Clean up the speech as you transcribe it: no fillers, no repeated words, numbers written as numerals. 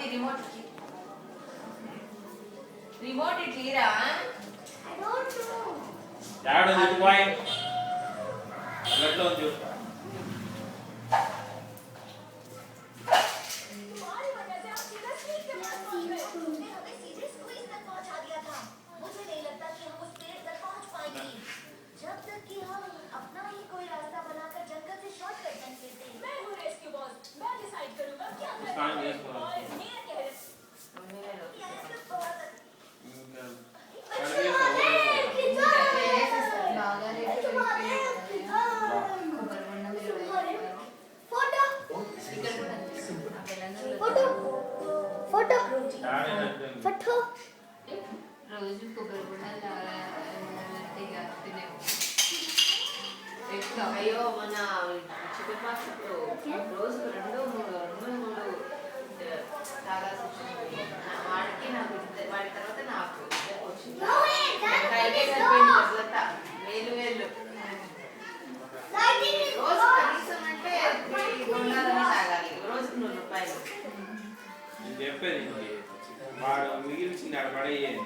remote ఇట్లీరా dad ఉంది bye అట్లా ఉంది రోజు కొబ్బరి బొండాలు అయ్యో మన చికెన్ బాక్స్ రోజుకు రెండు మూడు తాగాల్సి వచ్చింది వాడికి నాకు వాడి తర్వాత నాకు వచ్చింది వేలు వేలు రోజు కనీసం అంటే బొండాలని తాగాలి రోజుకు ₹100 చెప్పేది వాడు మిగిల్చింది అక్కడ పడేయండి